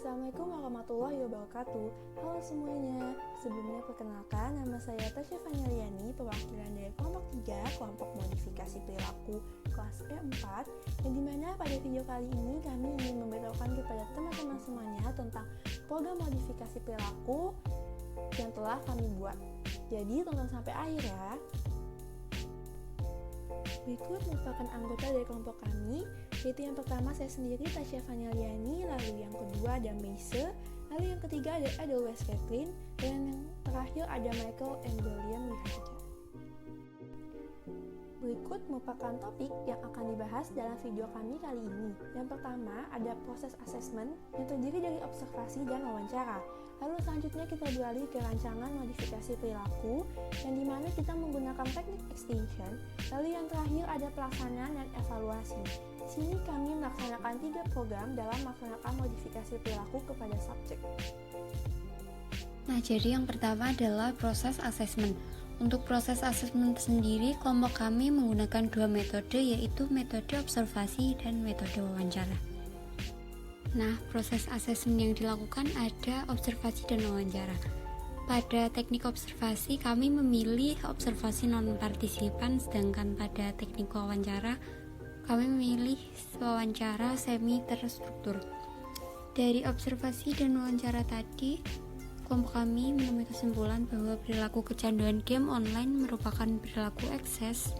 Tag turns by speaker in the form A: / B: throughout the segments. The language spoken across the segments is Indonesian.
A: Assalamualaikum warahmatullahi wabarakatuh. Halo semuanya. Sebelumnya perkenalkan, nama saya Tasya Fanyaliani, perwakilan dari kelompok 3, kelompok modifikasi perilaku kelas E4, yang dimana pada video kali ini kami ingin memberitahukan kepada teman-teman semuanya tentang program modifikasi perilaku yang telah kami buat. Jadi tonton sampai akhir ya. Berikut merupakan anggota dari kelompok kami, yaitu yang pertama saya sendiri, Tasya Fanyaliani, lalu yang kedua ada Meise, lalu yang ketiga ada Edelweiss Catherine, dan yang terakhir ada Michael and William Wiharja. Berikut merupakan topik yang akan dibahas dalam video kami kali ini. Yang pertama ada proses assessment yang terdiri dari observasi dan wawancara. Lalu selanjutnya kita beralih ke rancangan modifikasi perilaku yang dimana kita menggunakan teknik extinction. Lalu yang terakhir ada pelaksanaan dan evaluasi. Di sini kami melaksanakan 3 program dalam melaksanakan modifikasi perilaku kepada subjek.
B: Nah, jadi yang pertama adalah proses assessment. Untuk proses asesmen sendiri, kelompok kami menggunakan 2 metode, yaitu metode observasi dan metode wawancara. Nah, proses asesmen yang dilakukan ada observasi dan wawancara. Pada teknik observasi, kami memilih observasi non-partisipan, sedangkan pada teknik wawancara, kami memilih wawancara semi-terstruktur. Dari observasi dan wawancara tadi, kelompok kami menemui kesimpulan bahwa perilaku kecanduan game online merupakan perilaku ekses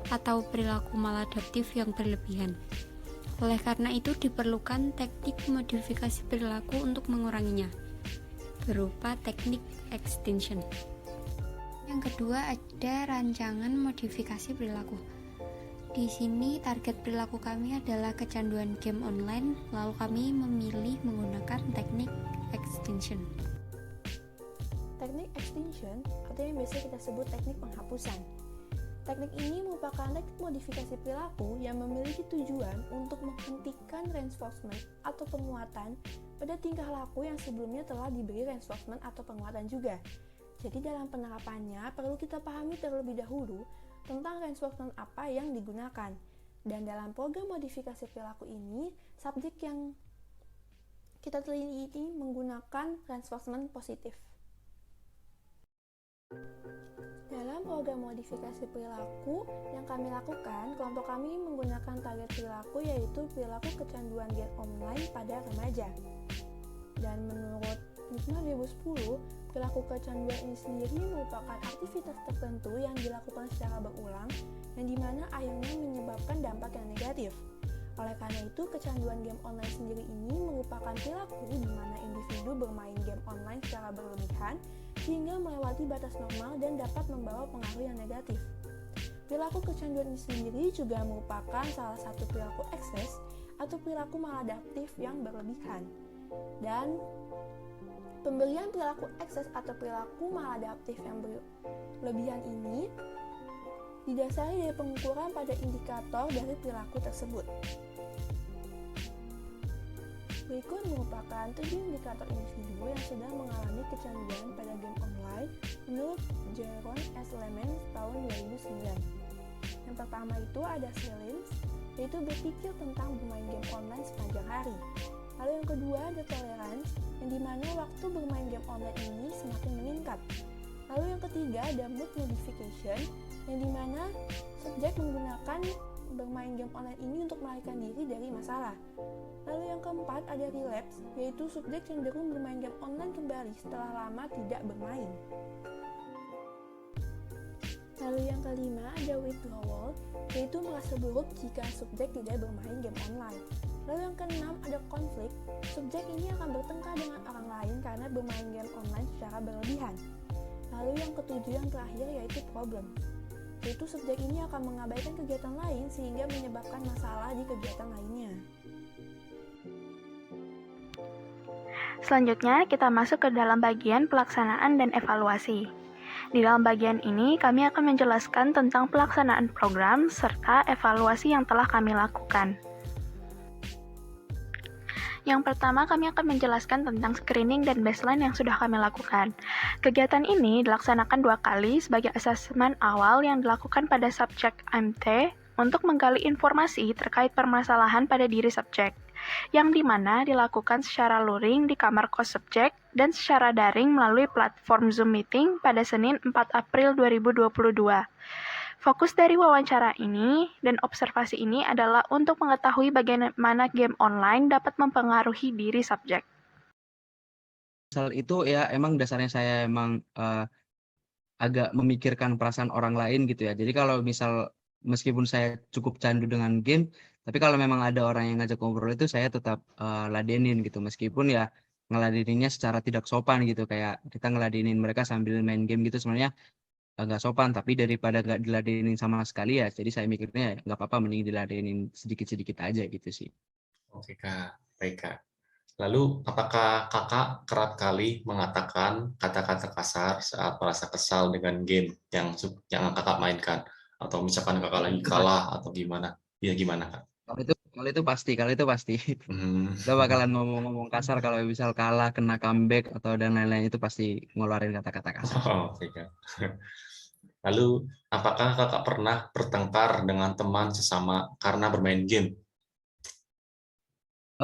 B: atau perilaku maladaptif yang berlebihan. Oleh karena itu diperlukan teknik modifikasi perilaku untuk menguranginya, berupa teknik extinction. Yang kedua ada rancangan modifikasi perilaku. Di sini target perilaku kami adalah kecanduan game online, lalu kami memilih menggunakan teknik extinction.
A: Teknik extinction atau yang biasa kita sebut teknik penghapusan. Teknik ini merupakan teknik modifikasi perilaku yang memiliki tujuan untuk menghentikan reinforcement atau penguatan pada tingkah laku yang sebelumnya telah diberi reinforcement atau penguatan juga. Jadi dalam penerapannya perlu kita pahami terlebih dahulu tentang reinforcement apa yang digunakan. Dan dalam program modifikasi perilaku ini, subjek yang kita teliti menggunakan reinforcement positif. Dalam program modifikasi perilaku yang kami lakukan, kelompok kami menggunakan target perilaku yaitu perilaku kecanduan game online pada remaja. Dan menurut NISMA 2010, perilaku kecanduan ini sendiri merupakan aktivitas tertentu yang dilakukan secara berulang yang dimana akhirnya menyebabkan dampak yang negatif. Oleh karena itu, kecanduan game online sendiri ini merupakan perilaku di mana individu bermain game online secara berlebihan sehingga melewati batas normal dan dapat membawa pengaruh yang negatif. Perilaku kecanduan ini sendiri juga merupakan salah satu perilaku ekses atau perilaku maladaptif yang berlebihan. Dan pemberian perilaku ekses atau perilaku maladaptif yang berlebihan ini didasari dari pengukuran pada indikator dari perilaku tersebut. Berikut merupakan 7 indikator individu yang sedang mengalami kecanduan pada game online menurut Jeroen S. Lemens tahun 2009. Yang pertama itu ada silence, yaitu berpikir tentang bermain game online sepanjang hari. Lalu yang kedua ada tolerance, yang dimana waktu bermain game online ini semakin meningkat. Lalu yang ketiga ada mood modification, yang dimana subjek menggunakan bermain game online ini untuk melarikan diri dari masalah. Lalu yang keempat ada relapse, yaitu subjek cenderung bermain game online kembali setelah lama tidak bermain. Lalu yang kelima ada withdrawal, yaitu merasa buruk jika subjek tidak bermain game online. Lalu yang keenam ada konflik, subjek ini akan bertengkar dengan orang lain karena bermain game online secara berlebihan. Lalu yang ketujuh yang terakhir yaitu problem, yaitu subjek ini akan mengabaikan kegiatan lain sehingga menyebabkan masalah di kegiatan lainnya.
C: Selanjutnya, kita masuk ke dalam bagian pelaksanaan dan evaluasi. Di dalam bagian ini, kami akan menjelaskan tentang pelaksanaan program serta evaluasi yang telah kami lakukan. Yang pertama, kami akan menjelaskan tentang screening dan baseline yang sudah kami lakukan. Kegiatan ini dilaksanakan 2 kali sebagai asesmen awal yang dilakukan pada subjek MT untuk menggali informasi terkait permasalahan pada diri subjek. yang dimana dilakukan secara luring di kamar kos subjek dan secara daring melalui platform Zoom Meeting pada Senin 4 April 2022. Fokus dari wawancara ini dan observasi ini adalah untuk mengetahui bagaimana game online dapat mempengaruhi diri subjek.
D: Misal itu ya emang dasarnya saya emang agak memikirkan perasaan orang lain gitu ya. Jadi kalau misal meskipun saya cukup candu dengan game, tapi kalau memang ada orang yang ngajak ngobrol itu saya tetap ladenin gitu. Meskipun ya ngeladeninnya secara tidak sopan gitu, kayak kita ngeladenin mereka sambil main game gitu sebenarnya nggak sopan. Tapi daripada nggak diladenin sama sekali ya, jadi saya mikirnya ya nggak apa-apa, mending diladenin sedikit-sedikit aja gitu sih.
E: Oke Kak, baik Kak. Lalu, apakah Kakak kerap kali mengatakan kata-kata kasar saat merasa kesal dengan game yang Kakak mainkan? Atau misalkan Kakak lagi kalah atau gimana? Ya gimana Kak?
D: Kalau itu pasti.
E: Hmm.
D: Kita bakalan ngomong-ngomong kasar kalau misal kalah, kena comeback atau dan lain-lain, itu pasti ngeluarin kata-kata kasar.
E: Oh, oke Kak. Lalu, apakah Kakak pernah bertengkar dengan teman sesama karena bermain game?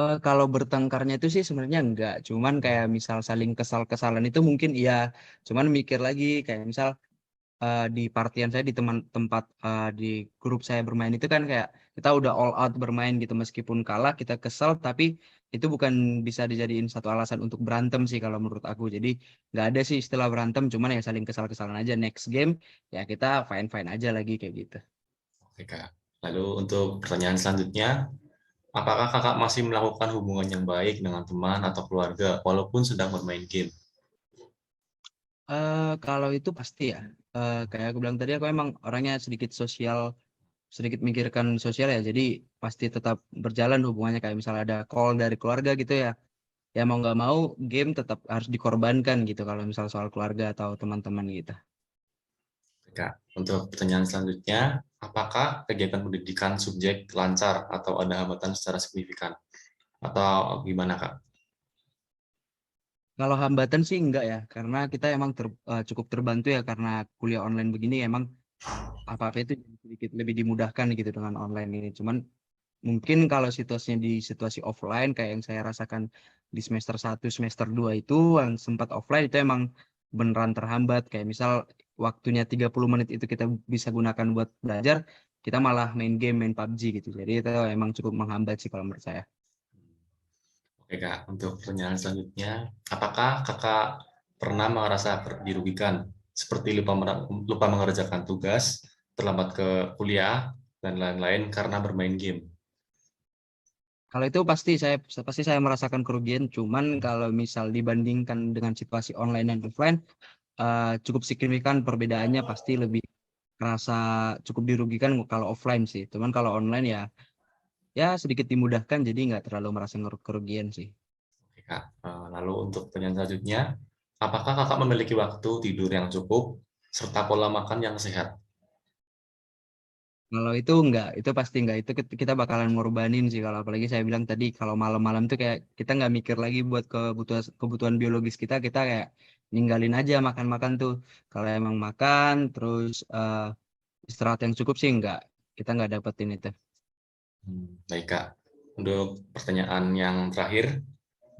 D: Kalau bertengkarnya itu sih sebenarnya enggak, cuman kayak misal saling kesal-kesalan itu mungkin iya, cuman mikir lagi kayak misal di partian saya di tempat di grup saya bermain itu kan kayak kita udah all out bermain gitu, meskipun kalah kita kesel, tapi itu bukan bisa dijadiin satu alasan untuk berantem sih kalau menurut aku. Jadi nggak ada sih istilah berantem, cuman ya saling kesal-kesalan aja. Next game ya kita fine-fine aja lagi kayak gitu.
E: Oke Kak. Lalu untuk pertanyaan selanjutnya, apakah Kakak masih melakukan hubungan yang baik dengan teman atau keluarga walaupun sedang bermain game?
D: Kalau itu pasti ya. Kayak aku bilang tadi, aku emang orangnya sedikit sosial, sedikit mikirkan sosial ya. Jadi pasti tetap berjalan hubungannya, kayak misalnya ada call dari keluarga gitu ya. Ya mau nggak mau game tetap harus dikorbankan gitu kalau misal soal keluarga atau teman-teman gitu.
E: Kak, untuk pertanyaan selanjutnya, apakah kegiatan pendidikan subjek lancar atau ada hambatan secara signifikan? Atau gimana, Kak?
D: Kalau hambatan sih enggak ya, karena kita emang cukup terbantu ya, karena kuliah online begini emang apa-apa itu jadi sedikit lebih dimudahkan gitu dengan online ini. Cuman mungkin kalau situasinya di situasi offline kayak yang saya rasakan di semester 1, semester 2 itu yang sempat offline, itu emang beneran terhambat. Kayak misal waktunya 30 menit itu kita bisa gunakan buat belajar, kita malah main game, main PUBG gitu. Jadi itu emang cukup menghambat sih kalau menurut saya.
E: Oke, Kak. Untuk pertanyaan selanjutnya, apakah Kakak pernah merasa dirugikan seperti lupa mengerjakan tugas, terlambat ke kuliah, dan lain-lain karena bermain game?
D: Kalau itu pasti saya merasakan kerugian. Cuman kalau misal dibandingkan dengan situasi online dan offline, cukup signifikan perbedaannya, pasti lebih kerasa cukup dirugikan kalau offline sih. Cuman kalau online ya sedikit dimudahkan, jadi nggak terlalu merasa kerugian sih.
E: Oke, Kak. Lalu untuk pertanyaan selanjutnya, apakah Kakak memiliki waktu tidur yang cukup serta pola makan yang sehat?
D: Kalau itu enggak, itu pasti enggak. Itu kita bakalan ngorbanin sih. Kalau apalagi saya bilang tadi, kalau malam-malam tuh kayak kita nggak mikir lagi buat kebutuhan biologis kita kayak ninggalin aja makan-makan tuh. Kalau emang makan, terus istirahat yang cukup sih enggak. Kita nggak dapetin itu.
E: Baik, Kak. Untuk pertanyaan yang terakhir,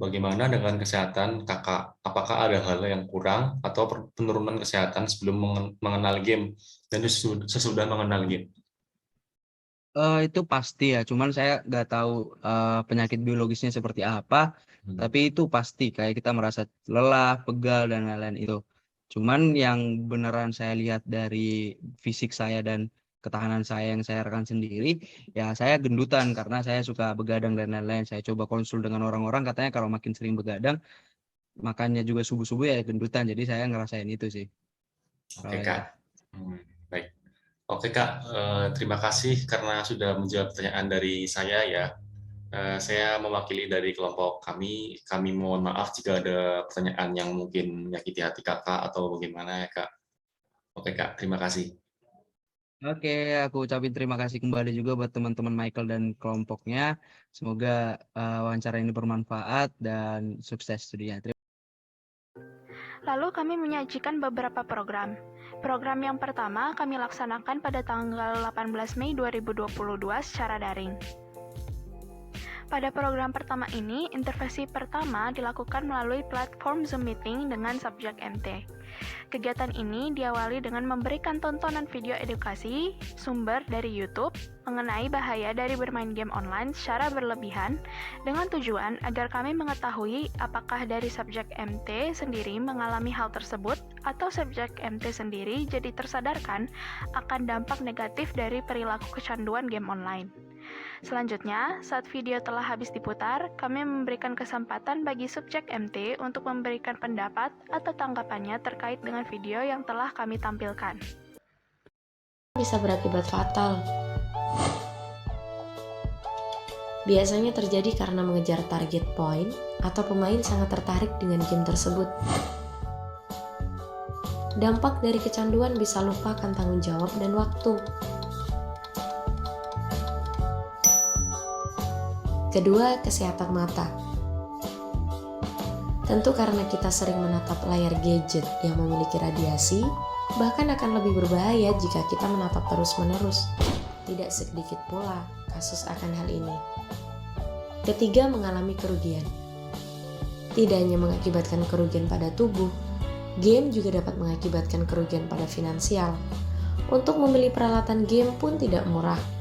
E: bagaimana dengan kesehatan Kakak? Apakah ada hal yang kurang atau penurunan kesehatan sebelum mengenal game dan sesudah mengenal game?
D: Itu pasti ya. Cuman saya nggak tahu penyakit biologisnya seperti apa. Tapi itu pasti kayak kita merasa lelah, pegal dan lain-lain itu. Cuman yang beneran saya lihat dari fisik saya dan ketahanan saya yang saya rekan sendiri, ya saya gendutan karena saya suka begadang dan lain-lain. Saya coba konsul dengan orang-orang, katanya kalau makin sering begadang, makannya juga subuh-subuh ya gendutan. Jadi saya ngerasain itu sih.
E: Oke,
D: Kalau itu.
E: Kak. Baik. Oke, Kak. Terima kasih karena sudah menjawab pertanyaan dari saya ya. Saya mewakili dari kelompok kami. Kami mohon maaf jika ada pertanyaan yang mungkin menyakiti hati Kakak atau bagaimana ya, Kak. Oke, Kak. Terima kasih.
D: Oke, aku ucapin terima kasih kembali juga buat teman-teman Michael dan kelompoknya. Semoga wawancara ini bermanfaat dan sukses studinya.
C: Lalu kami menyajikan beberapa program. Program yang pertama kami laksanakan pada tanggal 18 Mei 2022 secara daring. Pada program pertama ini, intervensi pertama dilakukan melalui platform Zoom Meeting dengan subjek MT. Kegiatan ini diawali dengan memberikan tontonan video edukasi sumber dari YouTube mengenai bahaya dari bermain game online secara berlebihan dengan tujuan agar kami mengetahui apakah dari subjek MT sendiri mengalami hal tersebut atau subjek MT sendiri jadi tersadarkan akan dampak negatif dari perilaku kecanduan game online. Selanjutnya, saat video telah habis diputar, kami memberikan kesempatan bagi subjek MT untuk memberikan pendapat atau tanggapannya terkait dengan video yang telah kami tampilkan.
F: Bisa berakibat fatal. Biasanya terjadi karena mengejar target point atau pemain sangat tertarik dengan game tersebut. Dampak dari kecanduan bisa lupakan tanggung jawab dan waktu. Kedua, kesehatan mata. Tentu karena kita sering menatap layar gadget yang memiliki radiasi, bahkan akan lebih berbahaya jika kita menatap terus-menerus. Tidak sedikit pula kasus akan hal ini. Ketiga, mengalami kerugian. Tidak hanya mengakibatkan kerugian pada tubuh, game juga dapat mengakibatkan kerugian pada finansial. Untuk membeli peralatan game pun tidak murah.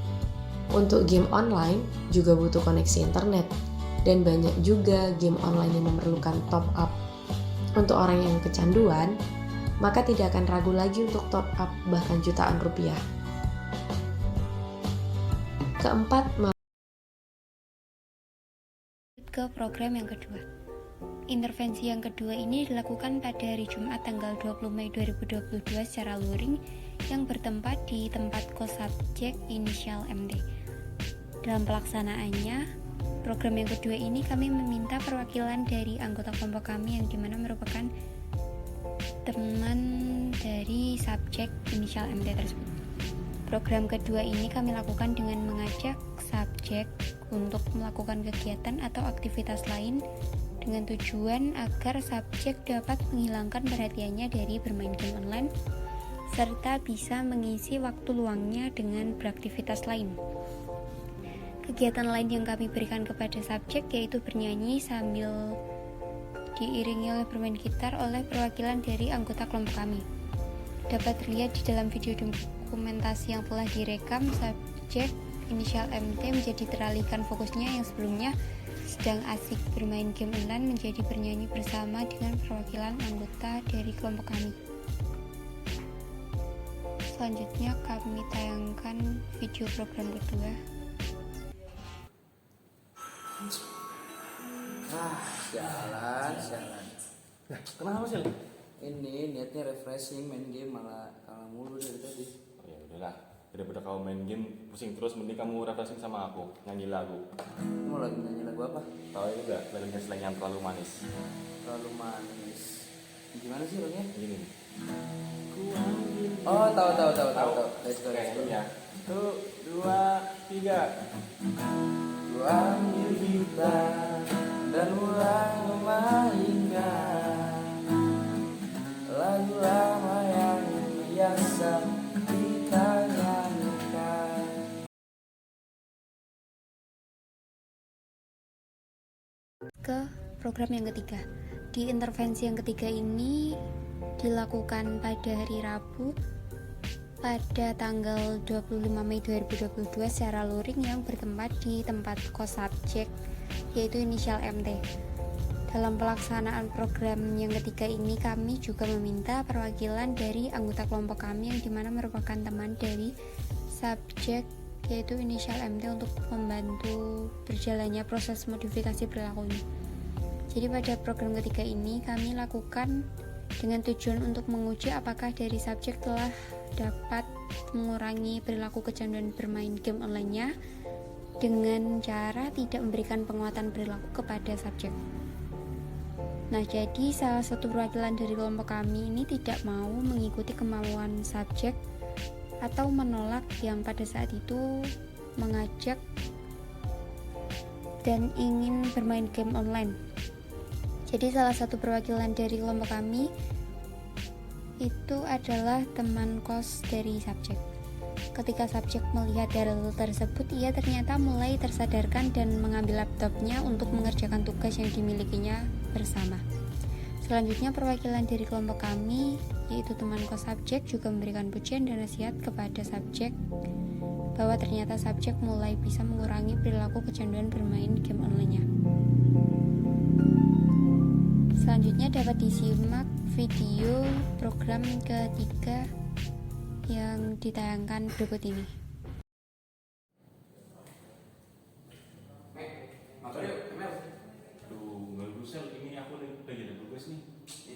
F: Untuk game online juga butuh koneksi internet, dan banyak juga game online yang memerlukan top up. Untuk orang yang kecanduan, maka tidak akan ragu lagi untuk top up bahkan jutaan rupiah. Keempat,
B: ke program yang kedua. Intervensi yang kedua ini dilakukan pada hari Jumat tanggal 20 Mei 2022 secara luring yang bertempat di tempat kos subjek inisial MT. Dalam pelaksanaannya, program yang kedua ini kami meminta perwakilan dari anggota kelompok kami yang dimana merupakan teman dari subjek inisial MT tersebut. Program kedua ini kami lakukan dengan mengajak subjek untuk melakukan kegiatan atau aktivitas lain dengan tujuan agar subjek dapat menghilangkan perhatiannya dari bermain game online serta bisa mengisi waktu luangnya dengan beraktivitas lain. Kegiatan lain yang kami berikan kepada subjek yaitu bernyanyi sambil diiringi oleh bermain gitar oleh perwakilan dari anggota kelompok kami. Dapat terlihat di dalam video dokumentasi yang telah direkam, subjek inisial MT menjadi teralihkan fokusnya yang sebelumnya sedang asik bermain game online menjadi bernyanyi bersama dengan perwakilan anggota dari kelompok kami. Selanjutnya kami tayangkan video program kedua.
G: Jalan.
H: Kenapa sih?
G: Ini niatnya refreshing, main game malah kalah mulu dari tadi.
H: Oh ya udahlah, daripada kamu main game pusing terus, mending kamu refreshing sama aku, nyanyi lagu.
G: Mau lagi nyanyi lagu apa?
H: Tahu ini enggak? Lagunya Slang yang terlalu manis.
G: Terlalu manis. Gimana sih lagunya?
H: Gini.
G: Oh, tahu. Let's go.
H: Ya. 1, 2, 3.
G: Ku ambil gitar dan mulai memainkan lagu lama yang biasa kita nyanyikan.
B: Ke program yang ketiga. Di intervensi yang ketiga ini dilakukan pada hari Rabu pada tanggal 25 Mei 2022 secara luring yang bertempat di tempat kos subjek yaitu inisial MT. Dalam pelaksanaan program yang ketiga ini kami juga meminta perwakilan dari anggota kelompok kami yang dimana merupakan teman dari subjek yaitu inisial MT untuk membantu berjalannya proses modifikasi perilakunya. Jadi pada program ketiga ini kami lakukan dengan tujuan untuk menguji apakah dari subjek telah dapat mengurangi perilaku kecanduan bermain game online-nya dengan cara tidak memberikan penguatan perilaku kepada subjek. Nah, jadi salah satu perwakilan dari kelompok kami ini tidak mau mengikuti kemauan subjek atau menolak yang pada saat itu mengajak dan ingin bermain game online. Jadi salah satu perwakilan dari kelompok kami itu adalah teman kos dari subjek. ketika subjek melihat dalil tersebut, ia ternyata mulai tersadarkan dan mengambil laptopnya untuk mengerjakan tugas yang dimilikinya bersama. Selanjutnya, perwakilan dari kelompok kami, yaitu teman kos subjek, juga memberikan pujian dan nasihat kepada subjek bahwa ternyata subjek mulai bisa mengurangi perilaku kecanduan bermain game online-nya. Selanjutnya dapat disimak video program ketiga yang ditayangkan berikut ini.
G: Makan yuk, Emel.
H: Aduh, nggak bisa. Ini aku lagi ada tugas nih.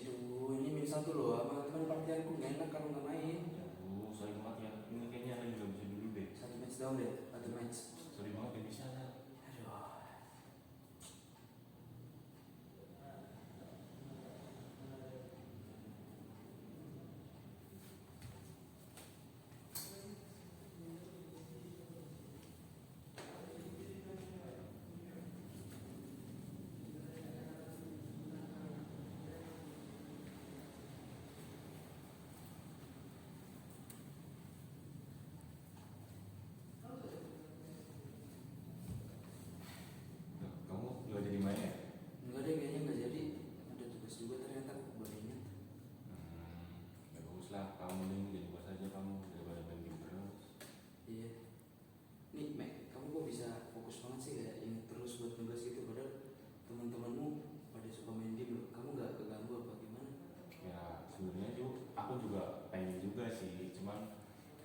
G: Aduh, ini min satu loh, sama teman partianku gak enak kalau nggak main.
H: Aduh, sorry banget ya. Ini kayaknya lagi nggak bisa dulu deh.
G: Satu match doang deh, satu match.
H: Sorry banget gak bisa.
G: Aduh.
H: Kamu nggak jadi main ya?
G: Enggak deh, kayaknya nggak jadi. Ada tugas juga ternyata, baru ingat.
H: Ya bagus lah. Kamu mending jadi bos aja kamu daripada main game terus.
G: Iya. Nih, Mek, kamu kok bisa fokus banget sih kayak inget terus buat tugas gitu, padahal teman-temanmu pada suka main game loh. Kamu nggak keganggu apa gimana?
H: Ya sebenarnya aku juga pengen juga sih. Cuman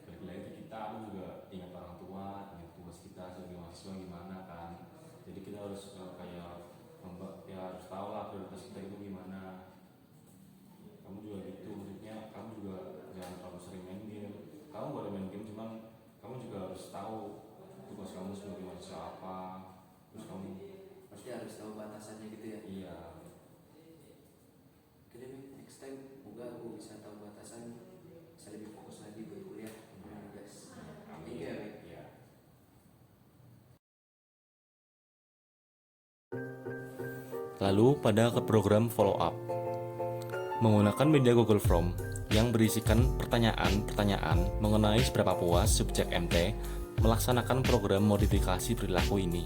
H: balik lagi ke kita, aku juga ingat orang tua, ingat tugas kita sebagai mahasiswa gimana kan. Jadi kita harus ya harus tahu lah prioritas kita itu gimana. Kamu juga gitu, maksudnya kamu juga jangan terlalu sering main game. Kamu boleh main game, cuman kamu juga harus tahu tugas kamu sebagai mahasiswa apa. Terus kamu
G: Pasti harus tahu batasannya gitu ya.
H: iya.
G: Oke deh, Mek, next time semoga aku bisa tahu batasan, bisa lebih fokus lagi buat kuliah. Gimana guys? Thank you ya, Mek.
H: Iya. Lalu pada ke program follow up menggunakan media Google Form yang berisikan pertanyaan-pertanyaan mengenai seberapa puas subjek MT melaksanakan program modifikasi perilaku ini.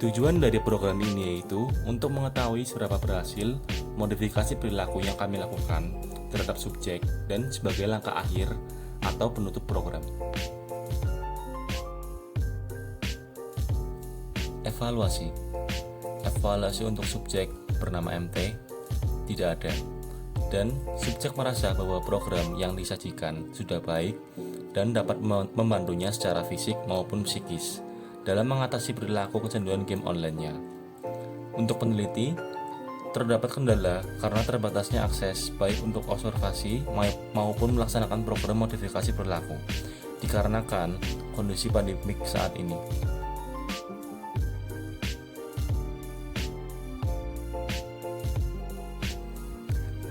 H: Tujuan dari program ini yaitu untuk mengetahui seberapa berhasil modifikasi perilaku yang kami lakukan terhadap subjek dan sebagai langkah akhir atau penutup program. Evaluasi untuk subjek bernama MT tidak ada, dan subjek merasa bahwa program yang disajikan sudah baik dan dapat membantunya secara fisik maupun psikis dalam mengatasi perilaku kecanduan game online-nya. Untuk peneliti, terdapat kendala karena terbatasnya akses baik untuk observasi maupun melaksanakan program modifikasi perilaku dikarenakan kondisi pandemik saat ini.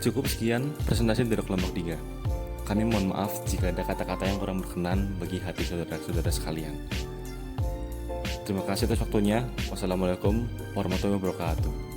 H: Cukup sekian presentasi dari kelompok 3. Kami mohon maaf jika ada kata-kata yang kurang berkenan bagi hati saudara-saudara sekalian. Terima kasih atas waktunya. Wassalamualaikum warahmatullahi wabarakatuh.